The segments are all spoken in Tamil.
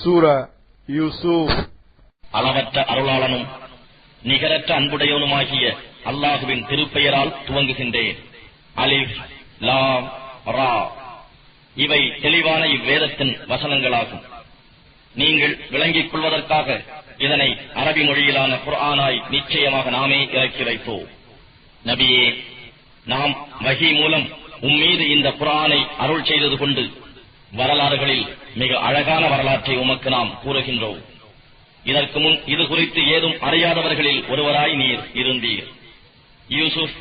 சூரா யூசுப். அளவற்ற அருளாளனும் நிகரற்ற அன்புடையவனுமாகிய அல்லாஹுவின் திருப்பெயரால் துவங்குகின்றேன். அலிஃப் லாம் ரா. இவை தெளிவான இவ்வேதத்தின் வசனங்களாகும். நீங்கள் விளங்கிக் கொள்வதற்காக இதனை அரபி மொழியிலான குர்ஆனாய் நிச்சயமாக நாமே இறக்கி வைத்தோம். நபியே, நாம் வஹி மூலம் உம்மீது இந்த குர்ஆனை அருள் செய்தது கொண்டு வரலாறுகளில் மிக அழகான வரலாற்றை உமக்கு நாம் கூறுகின்றோம். இதற்கு முன் இது குறித்து ஏதும் அறியாதவர்களில் ஒருவராய் நீர் இருந்தீர். யூசுப்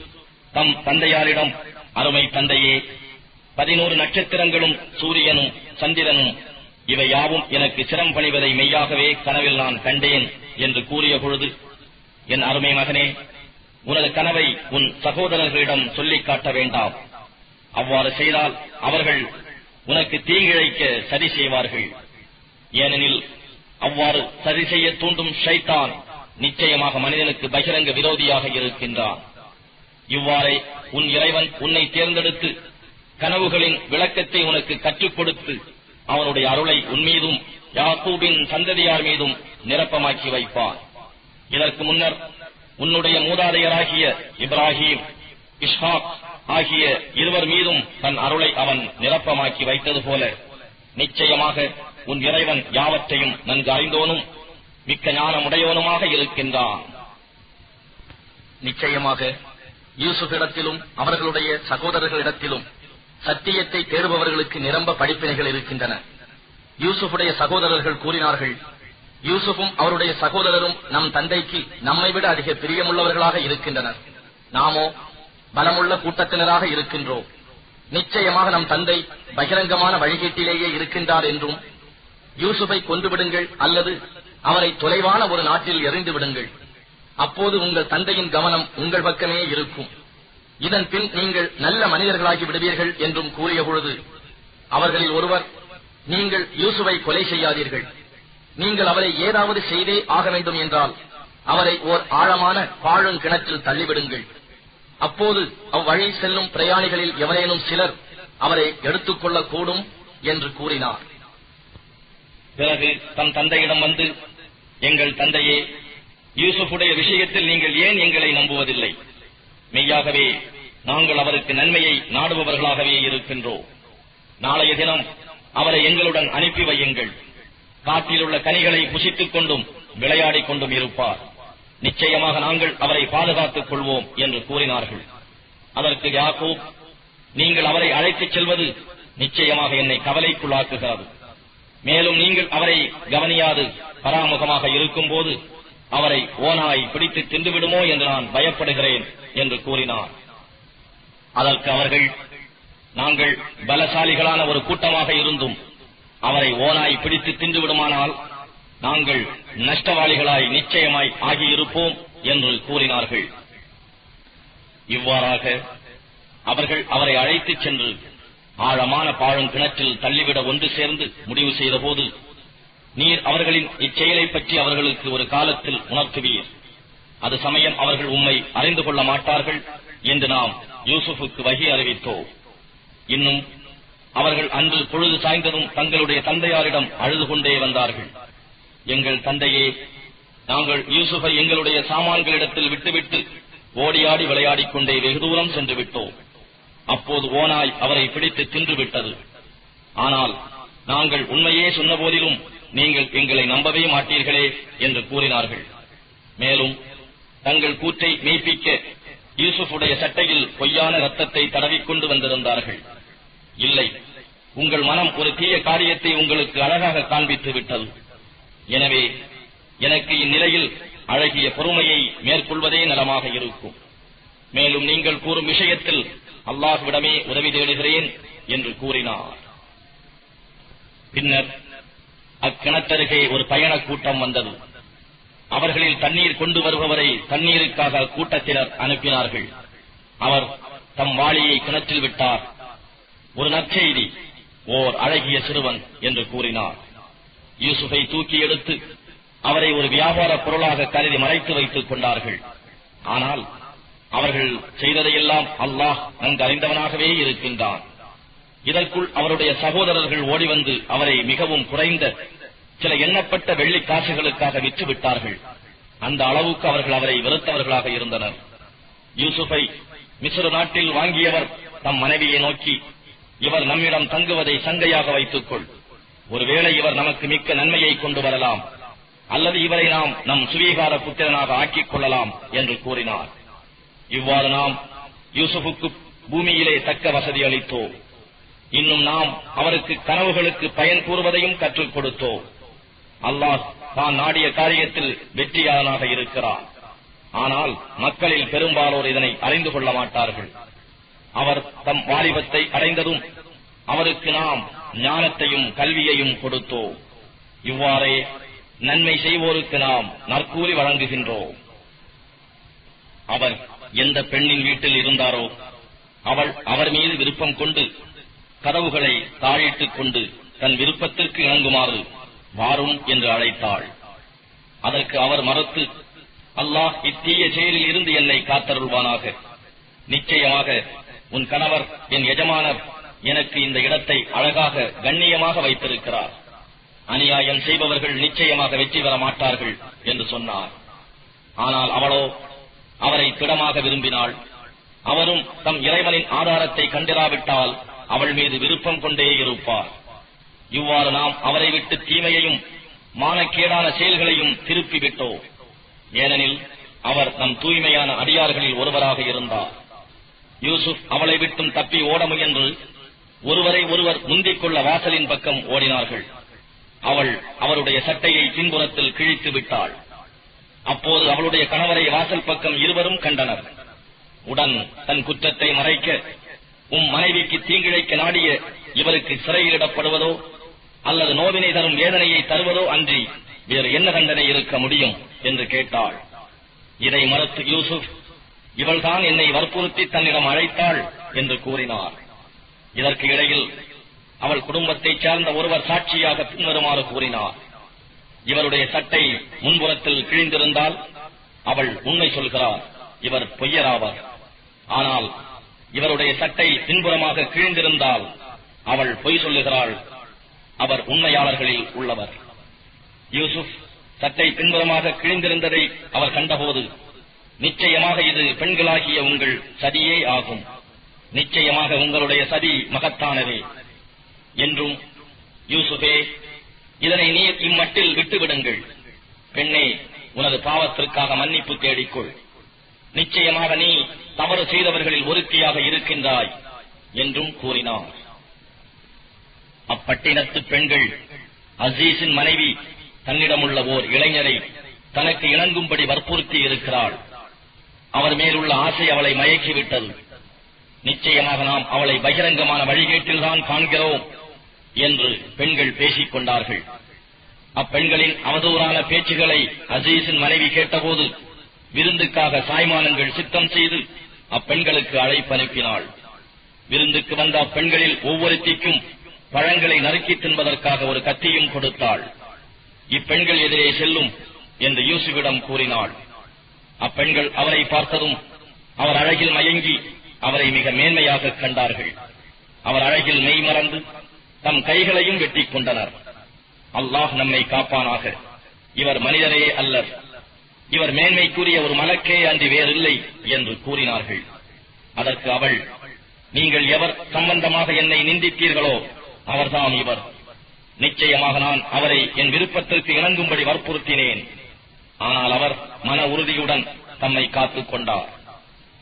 தம் தந்தையாரிடம், அருமை தந்தையே, 11 நட்சத்திரங்களும் சூரியனும் சந்திரனும் இவை யாவும் எனக்கு சிரம் பணிவதை மெய்யாகவே கனவில் நான் கண்டேன் என்று கூறிய பொழுது, என் அருமை மகனே, உனது கனவை உன் சகோதரர்களிடம் சொல்லிக் காட்ட வேண்டாம். அவ்வாறு செய்தால் அவர்கள் உனக்கு தீங்கிழைக்க சதி செய்வார்கள். ஏனெனில் அவ்வாறு சதி செய்ய தூண்டும் ஷைத்தான் நிச்சயமாக மனிதனுக்கு பகிரங்க விரோதியாக இருக்கின்றான். இவ்வாறே உன் இறைவன் உன்னை தேர்ந்தெடுத்து கனவுகளின் விளக்கத்தை உனக்கு கற்றுக் கொடுத்து அவனுடைய அருளை உன்மீதும் யாக்கூபின் சந்ததியார் மீதும் நிரப்பமாக்கி வைப்பான். இதற்கு முன்னர் உன்னுடைய மூதாதையராகிய இப்ராஹிம், இஸ்ஹாக் ஆகிய இருவர் மீதும் தன் அருளை அவன் நிரப்பமாக்கி வைத்தது போல நிச்சயமாக உன் இறைவன் யாவற்றையும் நன்கு அறிந்தோனும் மிக்க ஞானமுடையவனுமாக இருக்கின்றான். நிச்சயமாக யூசுஃபிடத்திலும் அவர்களுடைய சகோதரர்களிடத்திலும் சத்தியத்தை தேடுபவர்களுக்கு நிரம்ப படிப்பினைகள் இருக்கின்றன. யூசுஃபுடைய சகோதரர்கள் கூறினார்கள், யூசுஃபும் அவருடைய சகோதரரும் நம் தந்தைக்கு நம்மை விட அதிக பிரியமுள்ளவர்களாக இருக்கின்றனர். நாமோ பலமுள்ள கூட்டத்தினராக இருக்கின்றோம். நிச்சயமாக நம் தந்தை பகிரங்கமான வழிகேட்டிலேயே இருக்கின்றார் என்றும், யூசுஃபை கொன்றுவிடுங்கள் அல்லது அவரை தொலைவான ஒரு நாட்டில் எறிந்து விடுங்கள். அப்போது உங்கள் தந்தையின் கவனம் உங்கள் பக்கமே இருக்கும். இதன் பின் நீங்கள் நல்ல மனிதர்களாகி விடுவீர்கள் என்றும் கூறிய பொழுது, அவர்களில் ஒருவர், நீங்கள் யூசுஃபை கொலை செய்யாதீர்கள். நீங்கள் அவரை ஏதாவது செய்தே ஆக வேண்டும் என்றால் அவரை ஓர் ஆழமான பாழுங்கிணற்றில் தள்ளிவிடுங்கள். அப்போது அவ்வழி செல்லும் பிரயாணிகளில் எவரேனும் சிலர் அவரை எடுத்துக் கொள்ளக்கூடும் என்று கூறினார். பிறகு தம் தந்தையிடம் வந்து, எங்கள் தந்தையே, யூசுஃபுடைய விஷயத்தில் நீங்கள் ஏன் எங்களை நம்புவதில்லை? மெய்யாகவே நாங்கள் அவருக்கு நன்மையை நாடுபவர்களாகவே இருக்கின்றோம். நாளைய தினம் அவரை எங்களுடன் அனுப்பி வையுங்கள். காட்டில் உள்ள கனிகளை புசித்துக் கொண்டும் விளையாடிக் கொண்டும் இருப்பார். நிச்சயமாக நாங்கள் அவரை பாதுகாத்துக் கொள்வோம் என்று கூறினார்கள். அதற்கு யாக்கூப், நீங்கள் அவரை அழைத்துச் செல்வது நிச்சயமாக என்னை கவலைக்குள்ளாக்குகிறது. மேலும் நீங்கள் அவரை கவனியாது பராமுகமாக இருக்கும் போது அவரை ஓனாய் பிடித்து தின்றுவிடுமோ என்று நான் பயப்படுகிறேன் என்று கூறினார். அதற்கு அவர்கள், நாங்கள் பலசாலிகளான ஒரு கூட்டமாக இருந்தும் அவரை ஓனாய் பிடித்து தின்றுவிடுமானால் நாங்கள் நஷ்டவாளிகளாய் நிச்சயமாய் ஆகியிருப்போம் என்று கூறினார்கள். இவ்வாறாக அவர்கள் அவரை அழைத்துச் சென்று ஆழமான பாழுங்கிணற்றில் தள்ளிவிட ஒன்று சேர்ந்து முடிவு செய்த போது, நீர் அவர்களின் இச்செயலை பற்றி அவர்களுக்கு ஒரு காலத்தில் உணர்த்துவீர். அது சமயம் அவர்கள் உம்மை அறிந்து கொள்ள மாட்டார்கள் என்று நாம் யூசுஃபுக்கு வஹி அறிவித்தோம். இன்னும் அவர்கள் அன்று பொழுது சாய்ந்ததும் தங்களுடைய தந்தையாரிடம் அழுது கொண்டே வந்தார்கள். எங்கள் தந்தையே, நாங்கள் யூசுஃபை எங்களுடைய சாமான்களிடத்தில் விட்டுவிட்டு ஓடியாடி விளையாடிக் கொண்டே வெகு தூரம் சென்று விட்டோம். அப்போது ஓனாய் அவரை பிடித்து தின்று விட்டது. ஆனால் நாங்கள் உண்மையே சொன்ன போதிலும் நீங்கள் எங்களை நம்பவே மாட்டீர்களே என்று கூறினார்கள். மேலும் தங்கள் கூற்றை மெய்ப்பிக்க யூசுஃபுடைய சட்டையில் பொய்யான ரத்தத்தை தடவிக்கொண்டு வந்திருந்தார்கள். இல்லை, உங்கள் மனம் ஒரு தீய காரியத்தை உங்களுக்கு அழகாக காண்பித்து விட்டது. எனவே எனக்கு இந்நிலையில் அழகிய பொறுமையை மேற்கொள்வதே நலமாக இருக்கும். மேலும் நீங்கள் கூறும் விஷயத்தில் அல்லாஹ்விடமே உதவி தேடுகிறேன் என்று கூறினார். பின்னர் அக்கிணற்றருகே ஒரு பயண கூட்டம் வந்தது. அவர்களில் தண்ணீர் கொண்டு வருபவரை தண்ணீருக்காக கூட்டத்தினர் அனுப்பினார்கள். அவர் தம் வாளியை கிணற்றில் விட்டார். ஒரு நற்செய்தி, ஓர் அழகிய சிறுவன் என்று கூறினார். யூசுஃபை தூக்கி எடுத்து அவரை ஒரு வியாபார பொருளாக கருதி மறைத்து வைத்துக் கொண்டார்கள். ஆனால் அவர்கள் செய்ததையெல்லாம் அல்லாஹ் நன்கு அறிந்தவனாகவே இருக்கின்றான். இதற்குள் அவருடைய சகோதரர்கள் ஓடிவந்து அவரை மிகவும் குறைந்த சில எண்ணப்பட்ட வெள்ளி காசுகளுக்காக விற்றுவிட்டார்கள். அந்த அளவுக்கு அவர்கள் அவரை வெறுத்தவர்களாக இருந்தனர். யூசுஃபை மிஸ்ர் நாட்டில் வாங்கியவர் தம் மனைவியை நோக்கி, இவர் நம்மிடம் தங்குவதை சங்கையாக வைத்துக்கொள். ஒருவேளை இவர் நமக்கு மிக்க நன்மையை கொண்டு வரலாம், அல்லது இவரை நாம் நம் சுவீகார புத்திரனாக ஆக்கிக் கொள்ளலாம் என்று கூறினார். இவ்வாறு நாம் யூசுஃபுக்கு பூமியிலே தக்க வசதி அளித்தோம். இன்னும் நாம் அவருக்கு கனவுகளுக்கு பயன் கூறுவதையும் கற்றுக் கொடுத்தோம். அல்லாஹ் தான் நாடிய காரியத்தில் வெற்றியாளனாக இருக்கிறார். ஆனால் மக்களில் பெரும்பாலோர் இதனை அறிந்து கொள்ள மாட்டார்கள். அவர் தம் வாலிபத்தை அடைந்ததும் அவருக்கு நாம் ஞானத்தையும் கல்வியையும் கொடுத்தோம். இவ்வாறே நன்மை செய்வோருக்கு நாம் நற்கூலி வழங்குகின்றோம். அவர் எந்த பெண்ணின் வீட்டில் இருந்தாரோ அவள் அவர் மீது விருப்பம் கொண்டு கதவுகளை தாழிட்டுக் கொண்டு தன் விருப்பத்திற்கு இணங்குமாறு வாரும் என்று அழைத்தாள். அதற்கு அவர் மறுத்து, அல்லாஹ் இத்தீய செயலில் இருந்து என்னை காத்தருள்வானாக. நிச்சயமாக உன் கணவர் என் எஜமானர் எனக்கு இந்த இடத்தை அழகாக கண்ணியமாக வைத்திருக்கிறார். அநியாயம் செய்பவர்கள் நிச்சயமாக வெற்றி பெற மாட்டார்கள் என்று சொன்னார். ஆனால் அவளோ அவரை திடமாக விரும்பினாள். அவரும் தம் இறைவனின் ஆதாரத்தை கண்டிராவிட்டால் அவள் மீது விருப்பம் கொண்டே இருப்பார். இவ்வாறு நாம் அவரை விட்டு தீமையையும் மானக்கேடான செயல்களையும் திருப்பி விட்டோம். ஏனெனில் அவர் நம் தூய்மையான அடியார்களில் ஒருவராக இருந்தார். யூசுப் அவளை விட்டும் தப்பி ஓட முயன்று ஒருவரை ஒருவர் முந்திக் கொள்ள வாசலின் பக்கம் ஓடினார்கள். அவள் அவருடைய சட்டையை பின்புறத்தில் கிழித்து விட்டாள். அப்போது அவளுடைய கணவரை வாசல் பக்கம் இருவரும் கண்டனர். உடன் தன் குற்றத்தை மறைக்க, மனைவிக்கு தீங்கிழைக்க நாடிய இவருக்கு சிறையிடப்படுவதோ அல்லது நோவினை தரும் வேதனையை தருவதோ அன்றி வேறு என்ன தண்டனை இருக்க முடியும் என்று கேட்டாள். இதை மறுத்து யூசுப், இவள்தான் என்னை வற்புறுத்தி தன்னிடம் அழைத்தாள் என்று கூறினார். இதற்கு இடையில் அவள் குடும்பத்தைச் சேர்ந்த ஒருவர் சாட்சியாக பின்வருமாறு கூறினார். இவருடைய சட்டை முன்புறத்தில் கிழிந்திருந்தால் அவள் உண்மை சொல்கிறார், இவர் பொய்யராவார். ஆனால் இவருடைய சட்டை பின்புறமாக கிழிந்திருந்தால் அவள் பொய் சொல்லுகிறாள், அவர் உண்மையாளர்களில் உள்ளவர். யூசுப் சட்டை பின்புறமாக கிழிந்திருந்ததை அவர் கண்டபோது, நிச்சயமாக இது பெண்களாகிய உங்கள் சதியே ஆகும், நிச்சயமாக உங்களுடைய சதி மகத்தானதே என்றும், யூசுஃபே இதனை நீர் இம்மட்டில் விட்டுவிடுங்கள், பெண்ணே உனது பாவத்திற்காக மன்னிப்பு தேடிக்கொள், நிச்சயமாக நீ தவறு செய்தவர்களில் ஒருத்தியாக இருக்கின்றாய் என்றும் கூறினார். அப்பட்டினத்து பெண்கள், அசீஸின் மனைவி தன்னிடமுள்ள ஓர் இளைஞரை தனக்கு இணங்கும்படி வற்புறுத்தி இருக்கிறாள், அவர் மேலுள்ள ஆசை அவளை மயக்கிவிட்டது, நிச்சயமாக நாம் அவளை பகிரங்கமான வழிகேட்டில்தான் காண்கிறோம் என்று பெண்கள் பேசிக் கொண்டார்கள். அப்பெண்களின் அவதூறான பேச்சுகளை அசீஸின் மனைவி கேட்டபோது விருந்துக்காக சாய்மானங்கள் சித்தம் செய்து அப்பெண்களுக்கு அழைப்பு அனுப்பினாள். விருந்துக்கு வந்த அப்பெண்களில் ஒவ்வொருத்திக்கும் பழங்களை நறுக்கி தின்பதற்காக ஒரு கத்தியும் கொடுத்தாள். இப்பெண்கள் எதிரே செல்லும் என்று யூசுஃபிடம் கூறினாள். அப்பெண்கள் அவரை பார்த்ததும் அவர் அழகில் மயங்கி அவரை மிக மேன்மையாக கண்டார்கள். அவர் அழகில் மெய் மறந்து தம் கைகளையும் வெட்டிக் கொண்டனர். அல்லாஹ் நம்மை காப்பானாக, இவர் மனிதரே அல்லர், இவர் மேன்மைக்குரிய ஒரு மலக்கே அன்றி வேறில்லை என்று கூறினார்கள். அதற்கு அவள், நீங்கள் எவர் சம்பந்தமாக என்னை நிந்தித்தீர்களோ அவர்தான் இவர், நிச்சயமாக நான் அவரை என் விருப்பத்திற்கு இணங்கும்படி வற்புறுத்தினேன், ஆனால் அவர் மன உறுதியுடன் தம்மை காத்துக் கொண்டார்.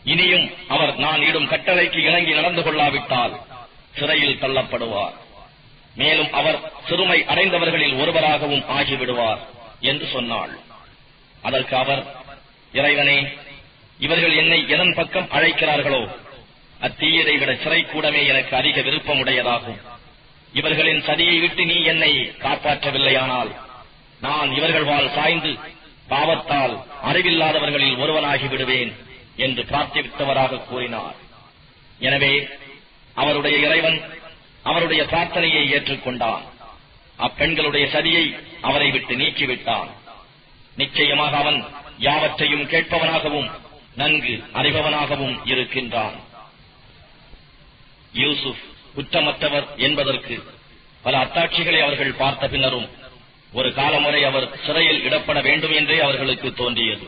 இனியும் அவர் நான் இடும் கட்டளைக்கு இணங்கி நடந்து கொள்ளாவிட்டால் சிறையில் தள்ளப்படுவார், மேலும் அவர் சிறுமை அடைந்தவர்களில் ஒருவராகவும் ஆகிவிடுவார் என்று சொன்னாள். அதற்கு அவர், இறைவனே, இவர்கள் என்னை எதன் பக்கம் அழைக்கிறார்களோ அத்தீயதை விட சிறை கூடமே எனக்கு அதிக விருப்பமுடையதாகும். இவர்களின் சதியை விட்டு நீ என்னை காப்பாற்றவில்லையானால் நான் இவர்கள் வாழ் சாய்ந்து பாவத்தால் அறிவில்லாதவர்களில் ஒருவனாகி விடுவேன் என்று பிரார்த்தித்தவராக கூறினார். எனவே அவருடைய இறைவன் அவருடைய பிரார்த்தனையை ஏற்றுக்கொண்டான். அப்பெண்களுடைய சதியை அவரை விட்டு நீக்கிவிட்டான். நிச்சயமாக அவன் யாவற்றையும் கேட்பவனாகவும் நன்கு அறிபவனாகவும் இருக்கின்றான். யூசுப் குற்றமற்றவர் என்பதற்கு பல அத்தாட்சிகளை அவர்கள் பார்த்த பின்னரும் ஒரு காலமுறை அவர் சிறையில் இடப்பட வேண்டும் என்றே அவர்களுக்கு தோன்றியது.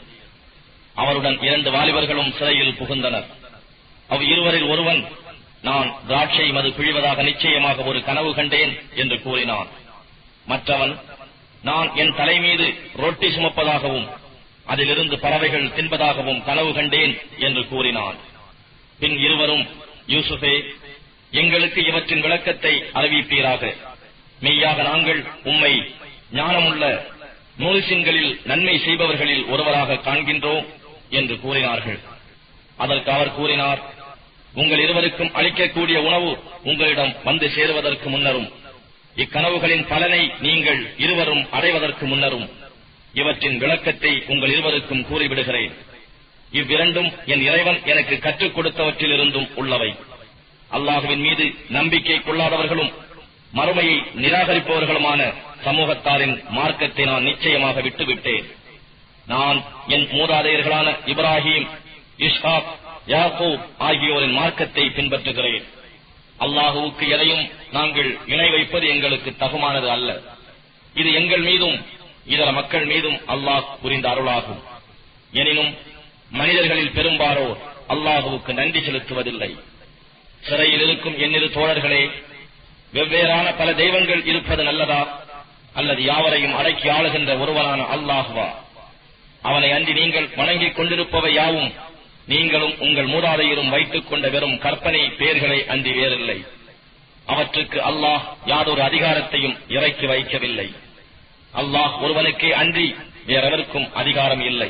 அவருடன் 2 வாலிபர்களும் சிறையில் புகுந்தனர். இருவரில் ஒருவன், நான் திராட்சை மது பிழிவதாக நிச்சயமாக ஒரு கனவு கண்டேன் என்று கூறினான். மற்றவன், நான் என் தலை மீது ரொட்டி சுமப்பதாகவும் அதிலிருந்து பறவைகள் தின்பதாகவும் கனவு கண்டேன் என்று கூறினான். பின் இருவரும், யூசுஃபே, எங்களுக்கு இவற்றின் விளக்கத்தை அறிவிப்பீராக. மெய்யாக நாங்கள் உம்மை ஞானமுள்ள முஹ்சின்களில் நன்மை செய்பவர்களில் ஒருவராக காண்கின்றோம் என்று கூறினார்கள். அதற்கு அவர் கூறினார், உங்கள் இருவருக்கும் அளிக்கக்கூடிய உணவு உங்களிடம் வந்து சேருவதற்கு முன்னரும், இக்கனவுகளின் பலனை நீங்கள் இருவரும் அடைவதற்கு முன்னரும் இவற்றின் விளக்கத்தை உங்கள் இருவருக்கும் கூறிவிடுகிறேன். இவ்விரண்டும் என் இறைவன் எனக்கு கற்றுக் கொடுத்தவற்றிலிருந்தும் உள்ளவை. அல்லாஹுவின் மீது நம்பிக்கை கொள்ளாதவர்களும் மறுமையை நிராகரிப்பவர்களுமான சமூகத்தாரின் மார்க்கத்தை நான் நிச்சயமாக விட்டுவிட்டேன். நான் என் மூதாதையர்களான இப்ராஹிம், இஸ்ஹாக், யாக்கூப் ஆகியோரின் மார்க்கத்தை பின்பற்றுகிறேன். அல்லாஹுவுக்கு எதையும் நாங்கள் இணை வைப்பது எங்களுக்கு தகுமானது அல்ல. இது எங்கள் மீதும் இதர மக்கள் மீதும் அல்லாஹ் புரிந்த அருளாகும். எனினும் மனிதர்களில் பெரும்பாலோர் அல்லாஹுவுக்கு நன்றி செலுத்துவதில்லை. சிறையில் இருக்கும் என்னிரு தோழர்களே, வெவ்வேறான பல தெய்வங்கள் இருப்பது நல்லதா, அல்லது யாவரையும் அடக்கி ஆளுகின்ற ஒருவனான அல்லாஹுவா? அவனை அன்றி நீங்கள் வணங்கிக் கொண்டிருப்பவை யாவும் நீங்களும் உங்கள் மூதாதையரும் வைத்துக் கொண்ட வெறும் கற்பனை பெயர்களை அன்றி வேறில்லை. அவற்றுக்கு அல்லாஹ் யாதொரு அதிகாரத்தையும் இறக்கி வைக்கவில்லை. அல்லாஹ் ஒருவனுக்கே அன்றி வேறெவருக்கும் அதிகாரம் இல்லை.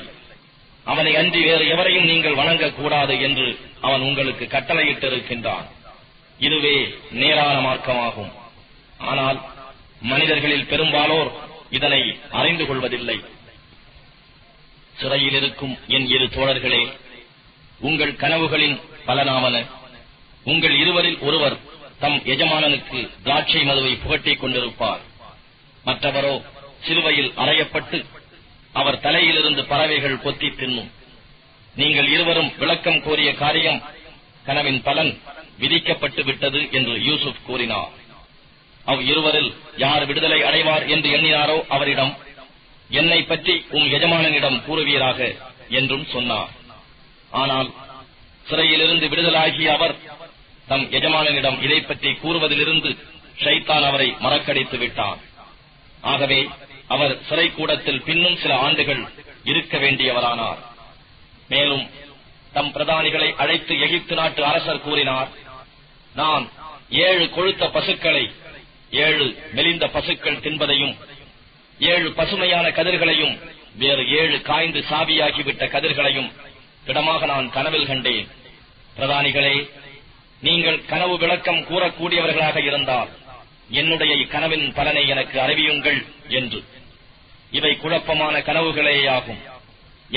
அவனை அன்றி வேறு எவரையும் நீங்கள் வணங்கக்கூடாது என்று அவன் உங்களுக்கு கட்டளையிட்டிருக்கின்றான். இதுவே நேரான மார்க்கமாகும். ஆனால் மனிதர்களில் பெரும்பாலோர் இதனை அறிந்து கொள்வதில்லை. சிறையில் இருக்கும் என் இரு தோழர்களே, உங்கள் கனவுகளின் பலனாவன, உங்கள் இருவரில் ஒருவர் தம் எஜமானனுக்கு திராட்சை மதுவை புகட்டிக் கொண்டிருப்பார். மற்றவரோ சிலுவையில் அறையப்பட்டு அவர் தலையிலிருந்து பறவைகள் கொத்தி தின்னும். நீங்கள் இருவரும் விளக்கம் கோரிய காரியம், கனவின் பலன் விதிக்கப்பட்டு விட்டது என்று யூசுப் கூறினார். இருவரில் யார் விடுதலை அடைவார் என்று எண்ணினாரோ அவரிடம், என்னை பற்றி எஜமானனிடம் கூறுவீராக என்றும் சொன்னார். ஆனால் சிறையிலிருந்து விடுதலாகிய அவர் தம் எஜமானனிடம் இதை பற்றி கூறுவதிலிருந்து ஷைத்தான் அவரை மறக்கடித்து விட்டார். ஆகவே அவர் சிறை கூடத்தில் பின்னும் சில ஆண்டுகள் இருக்க வேண்டியவரானார். மேலும் தம் பிரதானிகளை அழைத்து எகிப்து நாட்டு அரசர் கூறினார், நான் 7 கொழுத்த பசுக்களை 7 மெலிந்த பசுக்கள் தின்பதையும் 7 பசுமையான கதிர்களையும் வேறு 7 காய்ந்து சாவியாகிவிட்ட கதிர்களையும் திடமாக நான் கனவில் கண்டேன். பிரதானிகளே, நீங்கள் கனவு விளக்கம் கூறக்கூடியவர்களாக இருந்தால் என்னுடைய இக்கனவின் பலனை எனக்கு அறிவியுங்கள் என்று. இவை குழப்பமான கனவுகளேயாகும்.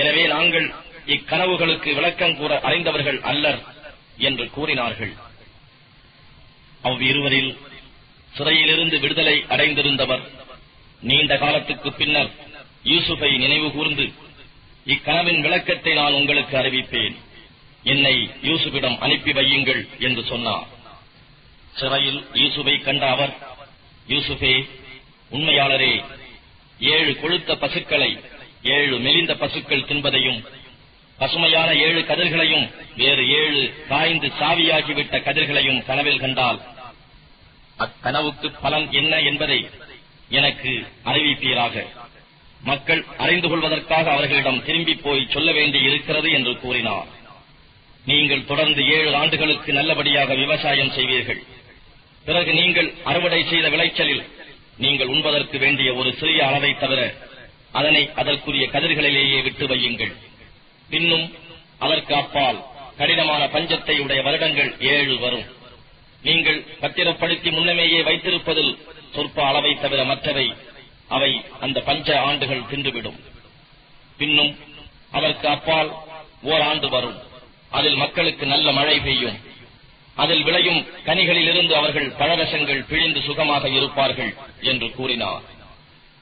எனவே நாங்கள் இக்கனவுகளுக்கு விளக்கம் கூற அறிந்தவர்கள் அல்லர் என்று கூறினார்கள். இருவரில் சிறையிலிருந்து விடுதலை அடைந்திருந்தவர் நீண்ட காலத்துக்கு பின்னர் யூசுஃபை நினைவு கூர்ந்து, இக்கனவின் விளக்கத்தை நான் உங்களுக்கு அறிவிப்பேன், என்னை யூசுஃபிடம் அனுப்பி வையுங்கள் என்று சொன்னார். சிறையில் யூசுஃபை கண்ட அவர், யூசுஃபே, உண்மையாளரே, 7 கொழுத்த பசுக்களை 7 மெலிந்த பசுக்கள் தின்பதையும் பசுமையான 7 கதிர்களையும் வேறு 7 காய்ந்து சாவியாகிவிட்ட கதிர்களையும் கனவில் கண்டால் அக்கனவுக்கு பலன் என்ன என்பதை எனக்கு அறிவிப்பீராக. மக்கள் அறிந்து கொள்வதற்காக அவர்களிடம் திரும்பி போய் சொல்ல வேண்டி இருக்கிறது என்று கூறினார். நீங்கள் தொடர்ந்து 7 ஆண்டுகளுக்கு நல்லபடியாக விவசாயம் செய்வீர்கள். பிறகு நீங்கள் அறுவடை செய்த விளைச்சலில் நீங்கள் உண்பதற்கு வேண்டிய ஒரு சிறிய அளவை தவிர அதனை அதற்குரிய கதிர்களிலேயே விட்டு வையுங்கள். பின்னும் அதற்கு அப்பால் கடினமான பஞ்சத்தை உடைய வருடங்கள் 7 வரும். நீங்கள் பத்திரப்படுத்தி முன்னமேயே வைத்திருப்பதில் சொற்ப அளவை தவிர மற்றவை அவை அந்த பஞ்ச ஆண்டுகள் தின்றுவிடும். பின்னும் அதற்கு அப்பால் ஓராண்டு வரும். அதில் மக்களுக்கு நல்ல மழை பெய்யும். அதில் விளையும் கனிகளிலிருந்து அவர்கள் பழரசங்கள் பிழிந்து சுகமாக இருப்பார்கள் என்று கூறினார்.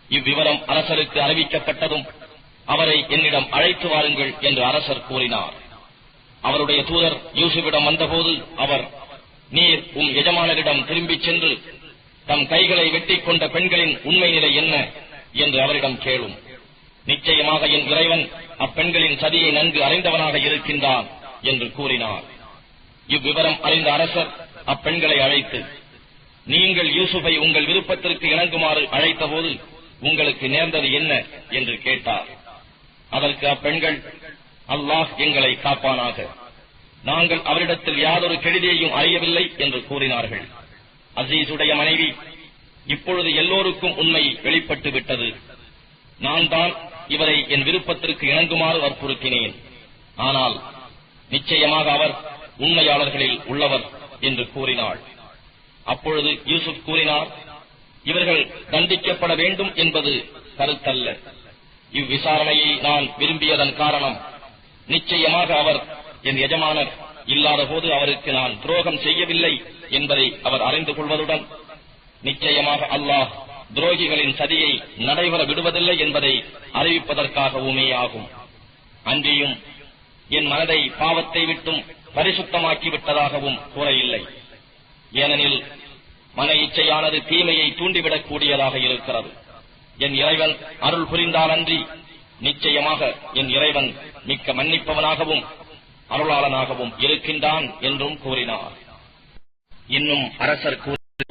இவ்விவரம் அரசருக்கு அறிவிக்கப்பட்டதும் அவரை என்னிடம் அழைத்து வாருங்கள் என்று அரசர் கூறினார். அவருடைய தூதர் யூசுஃபிடம் வந்தபோது அவர், நீர் எஜமானரிடம் திரும்பிச் சென்று தம் கைகளை வெட்டிக் கொண்ட பெண்களின் உண்மை நிலை என்ன, என்று அவரிடம் கேளும். நிச்சயமாக என் இறைவன் அப்பெண்களின் சதியை நன்கு அறிந்தவனாக இருக்கின்றான் என்று கூறினார். இவ்விவரம் அறிந்த அரசர் அப்பெண்களை அழைத்து, நீங்கள் யூசுஃபை உங்கள் விருப்பத்திற்கு இணங்குமாறு அழைத்தபோது உங்களுக்கு நேர்ந்தது என்ன என்று கேட்டார். அதற்கு அப்பெண்கள், அல்லாஹ் எங்களை காப்பானாக, நாங்கள் அவரிடத்தில் யாதொரு கெடுதியையும் அறியவில்லை என்று கூறினார்கள். அசீசுடைய மனைவி, இப்பொழுது எல்லோருக்கும் உண்மை வெளிப்பட்டு விட்டது. நான் தான் இவரை என் விருப்பத்திற்கு இணங்குமாறு வற்புறுத்தினேன். ஆனால் நிச்சயமாக அவர் உண்மையாளர்களில் உள்ளவர் என்று கூறினாள். அப்பொழுது யூசுப் கூறினார், இவர்கள் தண்டிக்கப்பட வேண்டும் என்பது கருத்தல்ல. இவ்விசாரணையை நான் விரும்பியதன் காரணம், நிச்சயமாக அவர் என் எஜமானர் இல்லாத போது அவருக்கு நான் துரோகம் செய்யவில்லை என்பதை அவர் அறிந்து கொள்வதுடன், நிச்சயமாக அல்லாஹ் துரோகிகளின் சதியை நடைபெற விடுவதில்லை என்பதை அறிவிப்பதற்காகவுமே ஆகும். அன்றியும் என் மனதை பாவத்தை விட்டும் பரிசுத்தமாக்கிவிட்டதாகவும் கூற இல்லை. ஏனெனில் மன இச்சையானது தீமையை தூண்டிவிடக் கூடியதாக இருக்கிறது. என் இறைவன் அருள் புரிந்தாலன்றி நிச்சயமாக என் இறைவன் மிக்க மன்னிப்பவனாகவும் அருளாளனாகவும் இருக்கின்றான் என்றும் கூறினார். இன்னும் அரசர்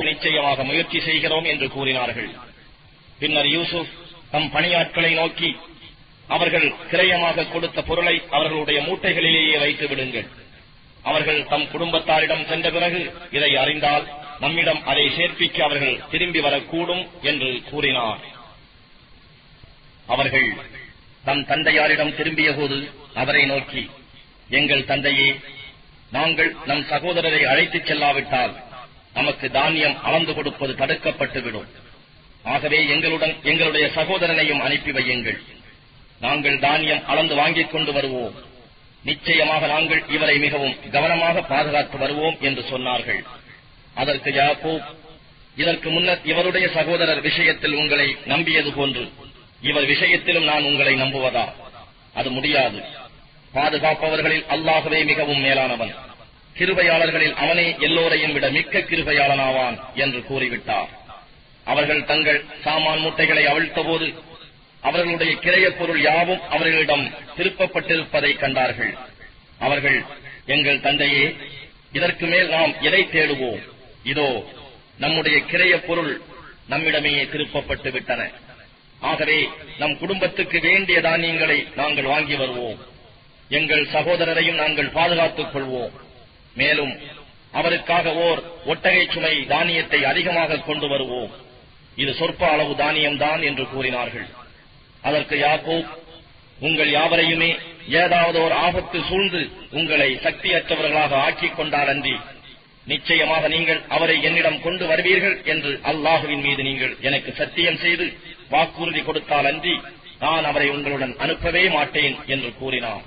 நிச்சயமாக முயற்சி செய்கிறோம் என்று கூறினார்கள். பின்னர் யூசுப் தம் பணியாட்களை நோக்கி, அவர்கள் கிரயமாக கொடுத்த பொருளை அவர்களுடைய மூட்டைகளிலேயே வைத்து விடுங்கள். அவர்கள் தம் குடும்பத்தாரிடம் சென்ற பிறகு இதை அறிந்தால் நம்மிடம் அதை சேர்ப்பிக்க அவர்கள் திரும்பி வரக்கூடும் என்று கூறினார். அவர்கள் தம் தந்தையாரிடம் திரும்பிய போது அவரை நோக்கி, எங்கள் தந்தையே, நாங்கள் நம் சகோதரரை அழைத்துச் செல்லாவிட்டால் நமக்கு தானியம் அளந்து கொடுப்பது தடுக்கப்பட்டுவிடும். ஆகவே எங்களுடன் எங்களுடைய சகோதரனையும் அனுப்பி வையுங்கள். நாங்கள் தானியம் அளந்து வாங்கிக் கொண்டு வருவோம். நிச்சயமாக நாங்கள் இவரை மிகவும் கவனமாக பாதுகாத்து வருவோம் என்று சொன்னார்கள். அதற்கு யாக்கூப், இதற்கு முன்னர் இவருடைய சகோதரர் விஷயத்தில் உங்களை நம்பியது போன்று இவர் விஷயத்திலும் நான் உங்களை நம்புவதா? அது முடியாது. பாதுகாப்பவர்களில் அல்லாஹ்வே மிகவும் மேலானவன். கிருபையாளர்களில் அவனே எல்லோரையும் விட மிக்க கிருபையாளனாவான் என்று கூறிவிட்டார். அவர்கள் தங்கள் சாமான் மூட்டைகளை அவிழ்த்தபோது அவர்களுடைய கிரயப் பொருள் யாவும் அவர்களிடம் திருப்பப்பட்டிருப்பதை கண்டார்கள். அவர்கள், எங்கள் தந்தையே, இதற்கு மேல் நாம் எதை தேடுவோம்? இதோ நம்முடைய கிரயப் பொருள் நம்மிடமே திருப்பப்பட்டு விட்டன. ஆகவே நம் குடும்பத்துக்கு வேண்டிய தானியங்களை நாங்கள் வாங்கி வருவோம். எங்கள் சகோதரரையும் நாங்கள் பாதுகாத்துக் கொள்வோம். மேலும் அவருக்காக ஓர் ஒட்டகை சுமை தானியத்தை அதிகமாக கொண்டு வருவோம். இது சொற்ப அளவு தானியம்தான் என்று கூறினார்கள். அதற்கு யாக்கூப், உங்கள் யாவரையுமே ஏதாவது ஒரு ஆபத்து சூழ்ந்து உங்களை சக்தியற்றவர்களாக ஆக்கிக் கொண்டாலன்றி நிச்சயமாக நீங்கள் அவரை என்னிடம் கொண்டு வருவீர்கள் என்று அல்லாஹுவின் மீது நீங்கள் எனக்கு சத்தியம் செய்து வாக்குறுதி கொடுத்தாலன்றி நான் அவரை உங்களுடன் அனுப்பவே மாட்டேன் என்று கூறினார்.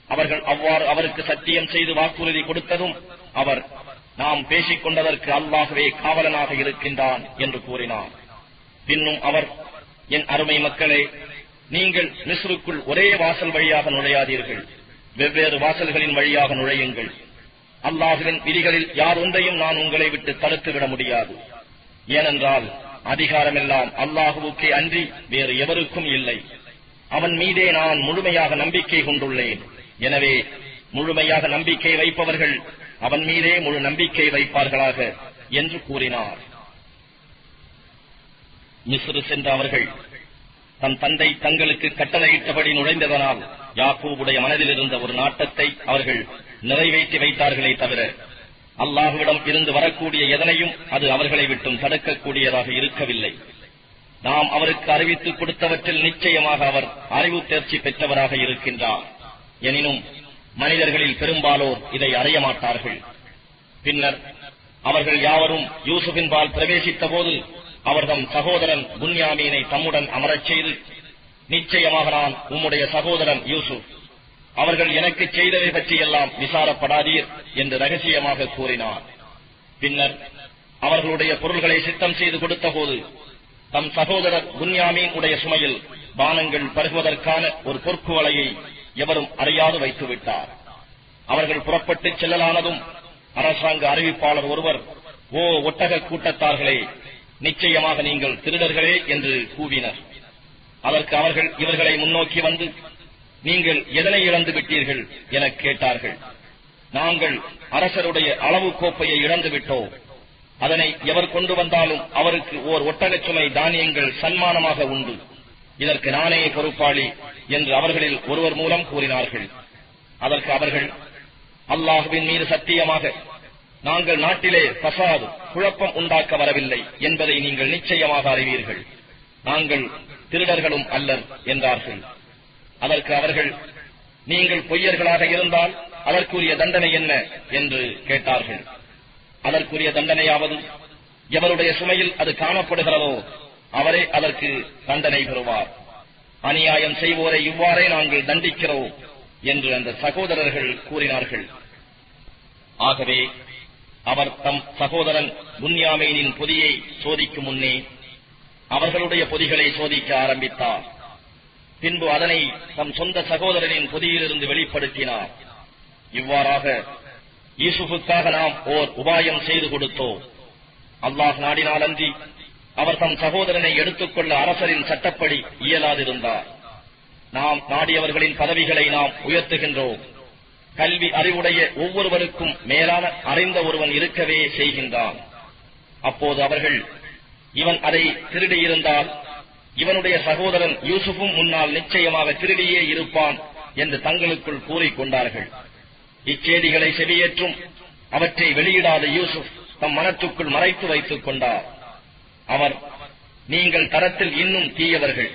அவர்கள் அவ்வாறு அவருக்கு சத்தியம் செய்து வாக்குறுதி கொடுத்ததும் அவர், நாம் பேசிக் கொண்டதற்கு அல்லாஹ்வே காவலனாக இருக்கின்றான் என்று கூறினார். பின்னும் அவர், என் அருமை மக்களே, நீங்கள் மிஸ்ருக்குள் ஒரே வாசல் வழியாக நுழையாதீர்கள், வெவ்வேறு வாசல்களின் வழியாக நுழையுங்கள். அல்லாஹுவின் விதிகளில் யார் ஒன்றையும் நான் உங்களை விட்டு தடுத்துவிட முடியாது. ஏனென்றால் அதிகாரமெல்லாம் அல்லாஹுவுக்கே அன்றி வேறு எவருக்கும் இல்லை. அவன் மீதே நான் முழுமையாக நம்பிக்கை கொண்டுள்ளேன். எனவே முழுமையாக நம்பிக்கை வைப்பவர்கள் அவன் மீதே முழு நம்பிக்கை வைப்பார்களாக என்று கூறினார். மிஸ்ரு சென்ற அவர்கள் தன் தந்தை தங்களுக்கு கட்டளையிட்டபடி நுழைந்ததனால் யாக்கூபுடைய மனதில் இருந்த ஒரு நாட்டத்தை அவர்கள் நிறைவேற்றி வைத்தார்களே தவிர அல்லாஹுவிடம் இருந்து வரக்கூடிய எதனையும் அது அவர்களை விட்டும் தடுக்கக்கூடியதாக இருக்கவில்லை. நாம் அவருக்கு அறிவித்துக் கொடுத்தவற்றில் நிச்சயமாக அவர் அறிவு தேர்ச்சி பெற்றவராக இருக்கின்றார். எனினும் மனிதர்களில் பெரும்பாலோர் இதை அறிய மாட்டார்கள். பின்னர் அவர்கள் யாவரும் யூசுஃபின்பால் பிரவேசித்த போது அவர் தம் சகோதரன் புன்யாமீனை தம்முடன் அமரச் செய்து, நிச்சயமாக நான் உம்முடைய சகோதரன் யூசுப், அவர்கள் எனக்கு செய்தவை பற்றியெல்லாம் விசாரப்படாதீர் என்று ரகசியமாக கூறினார். பின்னர் அவர்களுடைய பொருள்களை சித்தம் செய்து கொடுத்த போது தம் சகோதரர் புன்யாமீன் உடைய சுமையில் பானங்கள் பருகுவதற்கான ஒரு பொற்குவலையை எவரும் அறியாது வைத்துவிட்டார். அவர்கள் புறப்பட்டு செல்லலானதும் அரசாங்க அறிவிப்பாளர் ஒருவர், ஓ ஒட்டக கூட்டத்தார்களே, நிச்சயமாக நீங்கள் திருடர்களே என்று கூவினர். அதற்கு அவர்கள் இவர்களை முன்னோக்கி வந்து, நீங்கள் எதனை இழந்து விட்டீர்கள் என கேட்டார்கள். நாங்கள் அரசருடைய அளவு கோப்பையை இழந்து விட்டோம். அதனை எவர் கொண்டு வந்தாலும் அவருக்கு ஓர் ஒட்டகச் சுமை தானியங்கள் சன்மானமாக உண்டு. இதற்கு நானே பொறுப்பாளி என்று அவர்களில் ஒருவர் மூலம் கூறினார்கள். அதற்கு அவர்கள், அல்லாஹ்வின் மீது சத்தியமாக நாங்கள் நாட்டிலே பசாது குழப்பம் உண்டாக்க வரவில்லை என்பதை நீங்கள் நிச்சயமாக அறிவீர்கள். நாங்கள் திருடர்களும் அல்லர் என்றார்கள். அதற்கு அவர்கள், நீங்கள் பொய்யர்களாக இருந்தால் அதற்குரிய தண்டனை என்ன என்று கேட்டார்கள். அதற்குரிய தண்டனையாவது, எவருடைய சுமையில் அது காணப்படுகிறதோ அவரே அதற்கு தண்டனை பெறுவார். அநியாயம் செய்வோரை இவ்வாறே நாங்கள் தண்டிக்கிறோம் என்று அந்த சகோதரர்கள் கூறினார்கள். ஆகவே அவர் தம் சகோதரன் புன்யாமீனின் பொதியை சோதிக்கும் முன்னே அவர்களுடைய பொதிகளை சோதிக்க ஆரம்பித்தார். பின்பு அதனை தம் சொந்த சகோதரனின் பொதியிலிருந்து வெளிப்படுத்தினார். இவ்வாறாக யூசுஃபுக்காக நாம் ஓர் உபாயம் செய்து கொடுத்தோம். அல்லாஹ் நாடினாலன்றி அவர் தம் சகோதரனை எடுத்துக்கொள்ள அரசரின் சட்டப்படி இயலாதிருந்தார். நாம் நாடியவர்களின் பதவிகளை நாம் உயர்த்துகின்றோம். கல்வி அறிவுடைய ஒவ்வொருவருக்கும் மேலான அறிந்த ஒருவன் இருக்கவே செய்கின்றான். அப்போது அவர்கள், இவன் அதை திருடியிருந்தால் இவனுடைய சகோதரன் யூசுஃபும் முன்னால் நிச்சயமாக திருடியே இருப்பான் என்று தங்களுக்குள் கூறிக்கொண்டார்கள். இச்செய்திகளை செவியேற்றும் அவற்றை வெளியிடாத யூசுப் தம் மனத்துக்குள் மறைத்து வைத்துக் கொண்டார். அவர், நீங்கள் தரத்தில் இன்னும் தீயவர்கள்,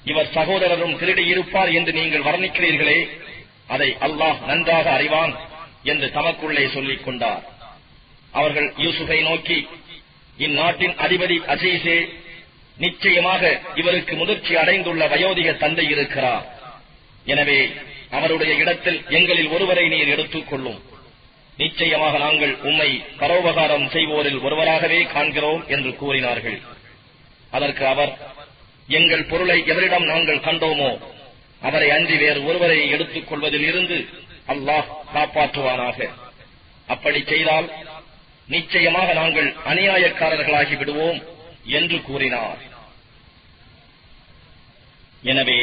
இவர் சகோதரரும் திருடியிருப்பார் என்று நீங்கள் வர்ணிக்கிறீர்களே, அதை அல்லாஹ் நன்றாக அறிவான் என்று தமக்குள்ளே சொல்லிக் கொண்டார். அவர்கள் யூசுஃபை நோக்கி, இந்நாட்டின் அதிபதி அசீசே, நிச்சயமாக இவருக்கு முதிர்ச்சி அடைந்துள்ள வயோதிக தந்தை இருக்கிறார். எனவே அவருடைய இடத்தில் எங்களில் ஒருவரை நீர் எடுத்துக் கொள்ளும். நிச்சயமாக நாங்கள் உம்மை பரோபகாரம் செய்வோரில் ஒருவராகவே காண்கிறோம் என்று கூறினார்கள். அதற்கு அவர், எங்கள் பொருளை எவரிடம் நாங்கள் கண்டோமோ அவரை அன்றி வேறு ஒருவரை எடுத்துக் கொள்வதில் இருந்து அல்லாஹ் காப்பாற்றுவானாக. அப்படி செய்தால் நிச்சயமாக நாங்கள் அநியாயக்காரர்களாகி விடுவோம் என்று கூறினார். எனவே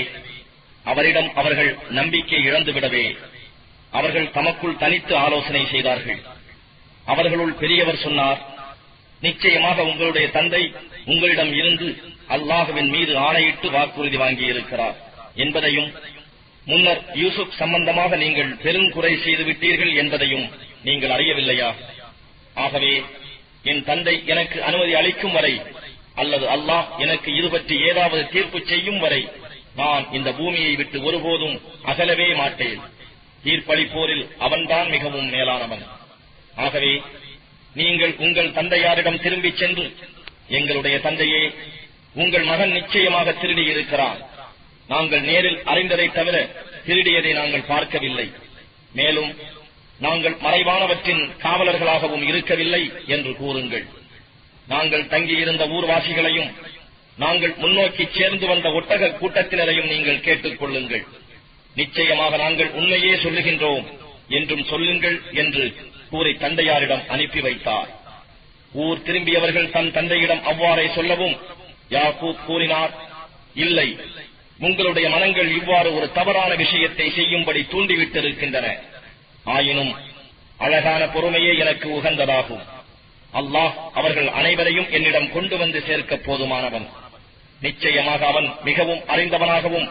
அவரிடம் அவர்கள் நம்பிக்கை இழந்துவிடவே அவர்கள் தமக்குள் தனித்து ஆலோசனை செய்தார்கள். அவர்களுள் பெரியவர் சொன்னார், நிச்சயமாக உங்களுடைய தந்தை உங்களிடம் இருந்து அல்லாஹ்வின் மீது ஆணையிட்டு வாக்குறுதி வாங்கியிருக்கிறார் என்பதையும், முன்னர் யூசுப் சம்பந்தமாக நீங்கள் பெருங்குறை செய்து விட்டீர்கள் என்பதையும் நீங்கள் அறியவில்லையா? ஆகவே என் தந்தை எனக்கு அனுமதி அளிக்கும் வரை அல்லது அல்லாஹ் எனக்கு இது பற்றி ஏதாவது தீர்ப்பு செய்யும் வரை நான் இந்த பூமியை விட்டு ஒருபோதும் அகலவே மாட்டேன். தீர்ப்பளிப்போரில் அவன்தான் மிகவும் மேலானவன். ஆகவே நீங்கள் உங்கள் தந்தையாரிடம் திரும்பிச் சென்று, எங்களுடைய தந்தையே, உங்கள் மகன் நிச்சயமாக திருடியிருக்கிறான். நாங்கள் நேரில் அறிந்ததை தவிர திருடியதை நாங்கள் பார்க்கவில்லை. மேலும் நாங்கள் மறைவானவற்றின் காவலர்களாகவும் இருக்கவில்லை என்று கூறுங்கள். நாங்கள் தங்கியிருந்த ஊர்வாசிகளையும் நாங்கள் முன்னோக்கி சேர்ந்து வந்த ஒட்டக கூட்டத்தினரையும் நீங்கள் கேட்டுக் கொள்ளுங்கள். நிச்சயமாக நாங்கள் உண்மையே சொல்லுகின்றோம் என்றும் சொல்லுங்கள் என்று கூறி தந்தையாரிடம் அனுப்பி வைத்தார். ஊர் திரும்பியவர்கள் தன் தந்தையிடம் அவ்வாறே சொல்லவும் யாக்கூப் கூறினார், இல்லை, உங்களுடைய மனங்கள் இவ்வாறு ஒரு தவறான விஷயத்தை செய்யும்படி தூண்டிவிட்டிருக்கின்றன. ஆயினும் அழகான பொறுமையே எனக்கு உகந்ததாகும். அல்லாஹ் அவர்கள் அனைவரையும் என்னிடம் கொண்டு வந்து சேர்க்க போதுமானவன். நிச்சயமாக அவன் மிகவும் அறிந்தவனாகவும்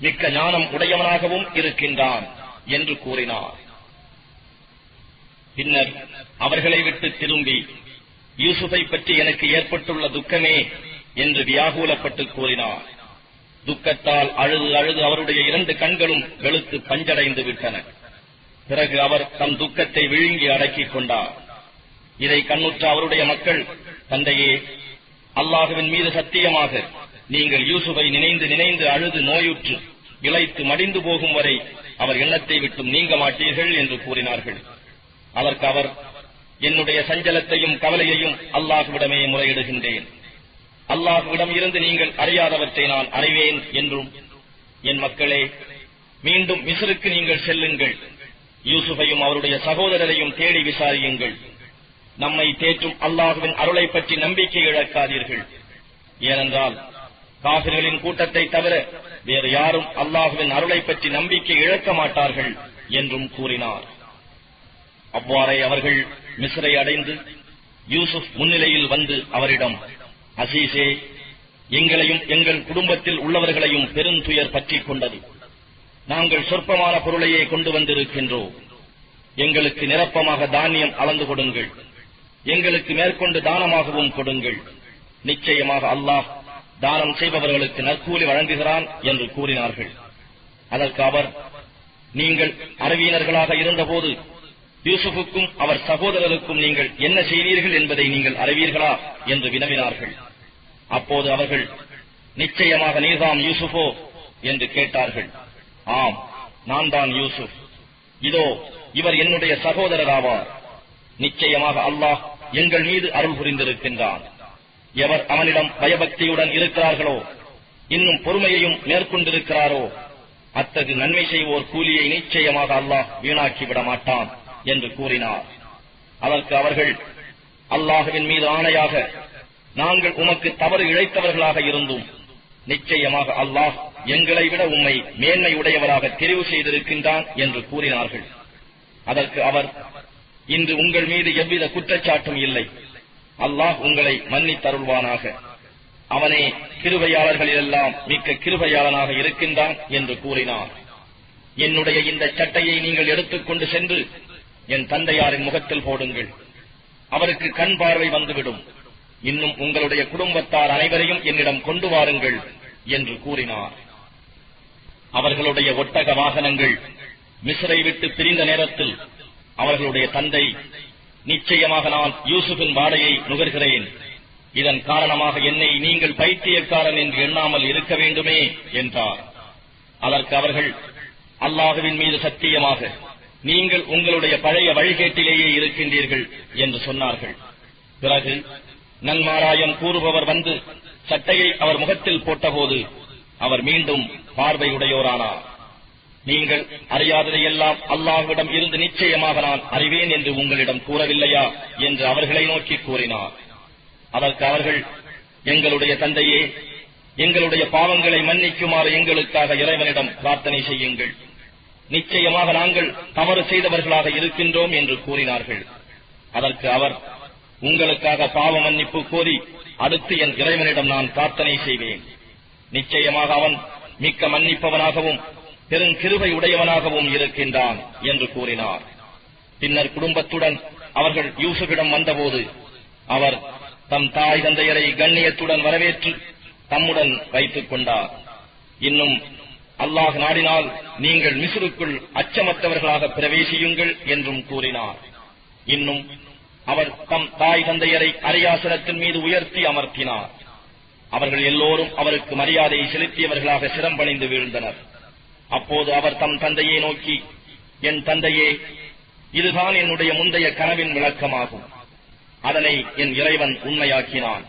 மிக்க ஞானம் உடையவனாகவும் இருக்கின்றான் என்று கூறினார். பின்னர் அவர்களை விட்டு திரும்பி, யூசுஃபை பற்றி எனக்கு ஏற்பட்டுள்ள துக்கமே என்று வியாகுலப்பட்டு கூறினார். துக்கத்தால் அழுது அழுது அவருடைய 2 கண்களும் வெளுத்து பஞ்சடைந்து விட்டன. பிறகு அவர் தம் துக்கத்தை விழுங்கி அடக்கிக் கொண்டார். இதை கண்ணுற்ற அவருடைய மக்கள், தந்தையே, அல்லாஹுவின் மீது சத்தியமாக நீங்கள் யூசுஃபை நினைந்து நினைந்து அழுது நோயுற்று இளைத்து மடிந்து போகும் வரை அவர் எண்ணத்தை விட்டும் நீங்க மாட்டீர்கள் என்று கூறினார்கள். அதற்கு அவர், என்னுடைய சஞ்சலத்தையும் கவலையையும் அல்லாஹ்விடமே முறையிடுகின்றேன். அல்லாஹ்விடம் இருந்து நீங்கள் அறியாதவற்றை நான் அறிவேன் என்றும், என் மக்களே, மீண்டும் மிஸ்ருக்கு நீங்கள் செல்லுங்கள். யூசுஃபையும் அவருடைய சகோதரரையும் தேடி விசாரியுங்கள். நம்மை தேற்றும் அல்லாஹ்வின் அருளை பற்றி நம்பிக்கை இழக்காதீர்கள். ஏனென்றால் காபிர்களின் கூட்டத்தை தவிர வேறு யாரும் அல்லாஹுவின் அருளை பற்றி நம்பிக்கை இழக்க மாட்டார்கள் என்றும் கூறினார். அவ்வாறே அவர்கள் மிஸ்ரை அடைந்து யூசுப் முன்னிலையில் வந்து அவரிடம், அசீசே, எங்களையும் எங்கள் குடும்பத்தில் உள்ளவர்களையும் பெருந்துயர் பற்றிக் கொண்டது. நாங்கள் சொற்பமான பொருளையே கொண்டு வந்திருக்கின்றோம். எங்களுக்கு நிரப்பமாக தானியம் அளந்து கொடுங்கள், எங்களுக்கு மேற்கொண்டு தானமாகவும் கொடுங்கள். நிச்சயமாக அல்லாஹ் தானம் செய்பவர்களுக்கு நற்கூலி வழங்குகிறான் என்று கூறினார்கள். அதற்கு அவர், நீங்கள் அறிவியனர்களாக இருந்தபோது யூசுஃபுக்கும் அவர் சகோதரருக்கும் நீங்கள் என்ன செய்தீர்கள் என்பதை நீங்கள் அறிவீர்களா என்று வினவினார்கள். அப்போது அவர்கள், நிச்சயமாக நீர்தாம் யூசுஃபோ என்று கேட்டார்கள். ஆம், நான் தான் யூசுப். இதோ இவர் என்னுடைய சகோதரராவார். நிச்சயமாக அல்லாஹ் எங்கள் மீது அருள் புரிந்திருக்கின்றான். எவர் அவனிடம் பயபக்தியுடன் இருக்கிறார்களோ, இன்னும் பொறுமையையும் மேற்கொண்டிருக்கிறாரோ, அத்தகு நன்மை செய்வோர் கூலியை நிச்சயமாக அல்லாஹ் வீணாக்கிவிட மாட்டான் என்று கூறினார். அதற்கு அவர்கள், அல்லாஹுவின் மீது ஆணையாக நாங்கள் உமக்கு தவறு இழைத்தவர்களாக இருந்தும் நிச்சயமாக அல்லாஹ் எங்களை விட உம்மை மேன்மை உடையவராக தெரிவு செய்திருக்கின்றான் என்று கூறினார்கள். அதற்கு அவர், இன்று உங்கள் மீது எவ்வித குற்றச்சாட்டும் இல்லை. அல்லாஹ் உங்களை மன்னித்தருள்வானாக. அவனே கிருபையாளர்களிலெல்லாம் மிக்க கிருபையாளனாக இருக்கின்றான் என்று கூறினார். என்னுடைய இந்த சட்டையை நீங்கள் எடுத்துக்கொண்டு சென்று என் தந்தையாரின் முகத்தில் போடுங்கள். அவருக்கு கண் பார்வை வந்துவிடும். இன்னும் உங்களுடைய குடும்பத்தார் அனைவரையும் என்னிடம் கொண்டு வாருங்கள் என்று கூறினார். அவர்களுடைய ஒட்டக வாகனங்கள் மிஸ்ரை விட்டு பிரிந்த நேரத்தில் அவர்களுடைய தந்தை, நிச்சயமாக நான் யூசுஃபின் வாடையை நுகர்கிறேன். இதன் காரணமாக என்னை நீங்கள் பைத்தியக்காரன் என்று எண்ணாமல் இருக்க வேண்டுமே என்றார். அதற்கு அவர்கள், அல்லாஹுவின் மீது சத்தியமாக நீங்கள் உங்களுடைய பழைய வழிகேட்டிலேயே இருக்கின்றீர்கள் என்று சொன்னார்கள். பிறகு நன்மாராயம் கூறுபவர் வந்து சட்டையை அவர் முகத்தில் போட்டபோது அவர் மீண்டும் பார்வையுடையோரானார். நீங்கள் அறியாததையெல்லாம் அல்லாஹ்விடம் இருந்து நிச்சயமாக நான் அறிவேன் என்று உங்களிடம் கூறவில்லையா என்று அவர்களை நோக்கி கூறினார். அதற்கு அவர்கள், எங்களுடைய தந்தையே, எங்களுடைய பாவங்களை மன்னிக்குமாறு எங்களுக்காக இறைவனிடம் பிரார்த்தனை செய்யுங்கள். நிச்சயமாக நாங்கள் தவறு செய்தவர்களாக இருக்கின்றோம் என்று கூறினார்கள். அதற்கு அவர், உங்களுக்காக பாவ மன்னிப்பு கோரி அடுத்து என் இறைவனிடம் நான் பிரார்த்தனை செய்வேன். நிச்சயமாக அவன் மிக்க மன்னிப்பவனாகவும் பெருங்கிருபை உடையவனாகவும் இருக்கின்றான் என்று கூறினார். பின்னர் குடும்பத்துடன் அவர்கள் யூசுஃபிடம் வந்தபோது அவர் தம் தாய் தந்தையரை கண்ணியத்துடன் வரவேற்று தம்முடன் வைத்துக் கொண்டார். இன்னும் அல்லாஹ் நாடினால் நீங்கள் மிஸ்ருக்குள் அச்சமற்றவர்களாக பிரவேசியுங்கள் என்றும் கூறினார். இன்னும் அவர் தம் தாய் தந்தையரை அரியாசனத்தின் மீது உயர்த்தி அமர்த்தினார். அவர்கள் எல்லோரும் அவருக்கு மரியாதை செலுத்தியவர்களாக சிரம்பணிந்து வீழ்ந்தனர். அப்போது அவர் தம் தந்தையை நோக்கி, என் தந்தையே, இதுதான் என்னுடைய முந்தைய கனவின் விளக்கமாகும். அதனை என் இறைவன் உண்மையாக்கினான்.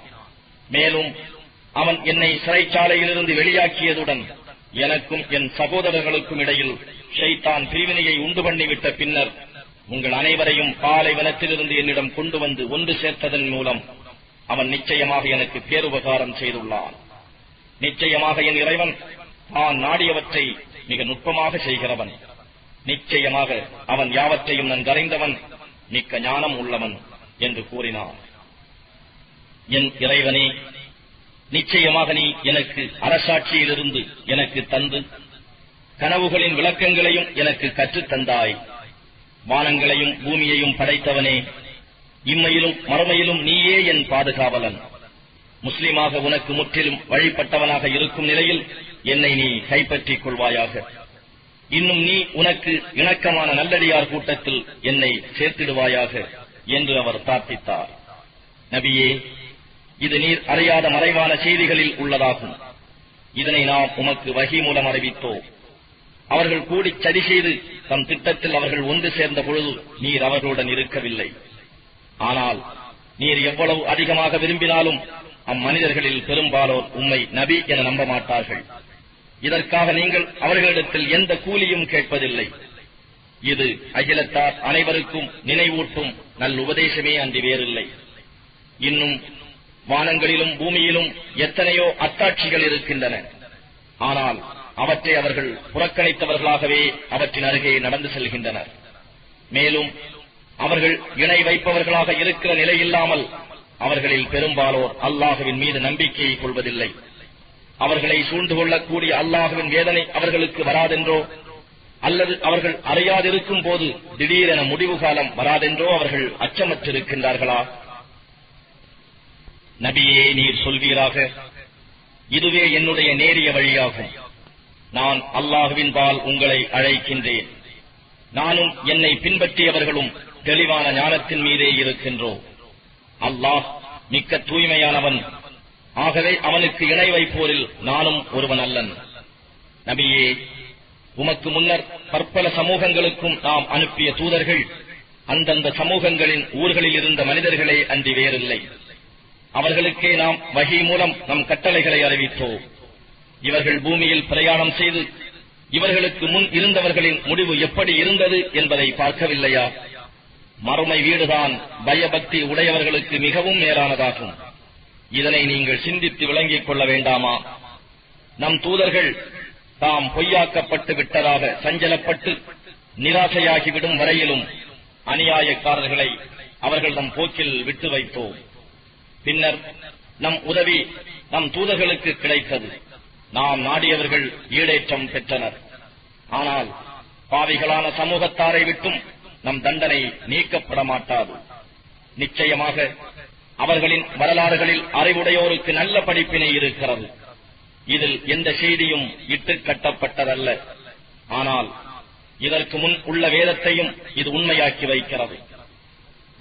மேலும் அவன் என்னை சிறைச்சாலையிலிருந்து வெளியாக்கியதுடன் எனக்கும் என் சகோதரர்களுக்கும் இடையில் ஷைத்தான் பிரிவினையை உண்டு பண்ணிவிட்ட பின்னர் உங்கள் அனைவரையும் பாலைவனத்திலிருந்து என்னிடம் கொண்டு வந்து ஒன்று சேர்த்ததன் மூலம் அவன் நிச்சயமாக எனக்கு பேருபகாரம் செய்துள்ளான். நிச்சயமாக என் இறைவன் தான் நாடியவற்றை மிக நுட்பமாக செய்கிறவன். நிச்சயமாக அவன் யாவற்றையும் நன்கறிந்தவன், மிக்க ஞானம் உள்ளவன் என்று கூறினான். என் இறைவனே, நிச்சயமாக நீ எனக்கு அரசாட்சியிலிருந்து எனக்கு தந்து கனவுகளின் விளக்கங்களையும் எனக்கு கற்றுத் தந்தாய். வானங்களையும் பூமியையும் படைத்தவனே, இம்மையிலும் மறுமையிலும் நீயே என் பாதுகாவலன். முஸ்லிமாக உனக்கு முற்றிலும் வழிபட்டவனாக இருக்கும் நிலையில் என்னை நீ கைப்பற்றிக் கொள்வாயாக. இன்னும் நீ உனக்கு இணக்கமான நல்லடியார் கூட்டத்தில் என்னை சேர்த்திடுவாயாக என்று அவர் பிரார்த்தித்தார். நபியே, இது நீர் அறியாத மறைவான செய்திகளில் உள்ளதாகும். இதனை நாம் உமக்கு வஹி மூலம் அறிவித்தோம். அவர்கள் கூடி சதி செய்து தம் திட்டத்தில் அவர்கள் ஒன்று சேர்ந்த பொழுது நீர் அவர்களுடன் இருக்கவில்லை. ஆனால் நீர் எவ்வளவு அதிகமாக விரும்பினாலும் அம்மனிதர்களில் பெரும்பாலோர் உம்மை நபி என நம்ப மாட்டார்கள். இதற்காக நீங்கள் அவர்களிடத்தில் எந்த கூலியும் கேட்பதில்லை. இது அகிலத்தார் அனைவருக்கும் நினைவூட்டும் நல்லுபதேசமே அன்றி வேறில்லை. இன்னும் வானங்களிலும் பூமியிலும் எத்தனையோ அத்தாட்சிகள் இருக்கின்றன. ஆனால் அவற்றை அவர்கள் புறக்கணித்தவர்களாகவே அவற்றின் அருகே நடந்து செல்கின்றனர். மேலும் அவர்கள் இணை வைப்பவர்களாக இருக்கிற நிலையில்லாமல் அவர்களில் பெரும்பாலோர் அல்லாஹுவின் மீது நம்பிக்கையை கொள்வதில்லை. அவர்களை சூழ்ந்து கொள்ளக்கூடிய அல்லாஹுவின் வேதனை அவர்களுக்கு வராதென்றோ, அல்லது அவர்கள் அறியாதிருக்கும் போது திடீரென முடிவு காலம் வராதென்றோ அவர்கள் அச்சமற்றிருக்கின்றார்களா? நபியே, நீர் சொல்வீராக, இதுவே என்னுடைய நேரிய வழியாகும். நான் அல்லாஹுவின் பால் உங்களை அழைக்கின்றேன். நானும் என்னை பின்பற்றியவர்களும் தெளிவான ஞானத்தின் மீதே இருக்கின்றோம். அல்லாஹ் மிக்க தூய்மையானவன். ஆகவே அவனுக்கு இணை வைப்போரில் நானும் ஒருவன் அல்லன். நபியே, உமக்கு முன்னர் பற்பல சமூகங்களுக்கும் நாம் அனுப்பிய தூதர்கள் அந்தந்த சமூகங்களின் ஊர்களில் இருந்த மனிதர்களே அன்றி வேறில்லை. அவர்களுக்கே நாம் வஹி மூலம் நம் கட்டளைகளை அறிவித்தோம். இவர்கள் பூமியில் பிரயாணம் செய்து இவர்களுக்கு முன் இருந்தவர்களின் முடிவு எப்படி இருந்தது என்பதை பார்க்கவில்லையா? மறுமை வீடுதான் பயபக்தி உடையவர்களுக்கு மிகவும் மேலானதாகும். இதனை நீங்கள் சிந்தித்து விளங்கிக் கொள்ள வேண்டாமா? நம் தூதர்கள் தாம் பொய்யாக்கப்பட்டு விட்டதாக சஞ்சலப்பட்டு நிராசையாகிவிடும் வரையிலும் அநியாயக்காரர்களை அவர்கள் நம் போக்கில் விட்டு வைத்தோம். பின்னர் நம் உதவி நம் தூதர்களுக்கு கிடைத்தது. நாம் நாடியவர்கள் ஈடேற்றம் பெற்றனர். ஆனால் பாவிகளான சமூகத்தாரை விட்டும் நம் தண்டனை நீக்கப்பட மாட்டாது. நிச்சயமாக அவர்களின் வரலாறுகளில் அறிவுடையோருக்கு நல்ல படிப்பினை இருக்கிறது. இதில் எந்த செய்தியும் இட்டுக் கட்டப்பட்டதல்ல. ஆனால் இதற்கு முன் உள்ள வேதத்தையும் இது உண்மையாக்கி வைக்கிறது.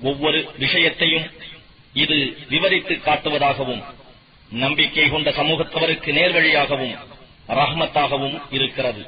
ஒவ்வொரு விஷயத்தையும் இது விவரித்து காட்டுவதாகவும் நம்பிக்கை கொண்ட சமூகத்தவருக்கு நேர்வழியாகவும் ரஹ்மத்தாகவும் இருக்கிறது.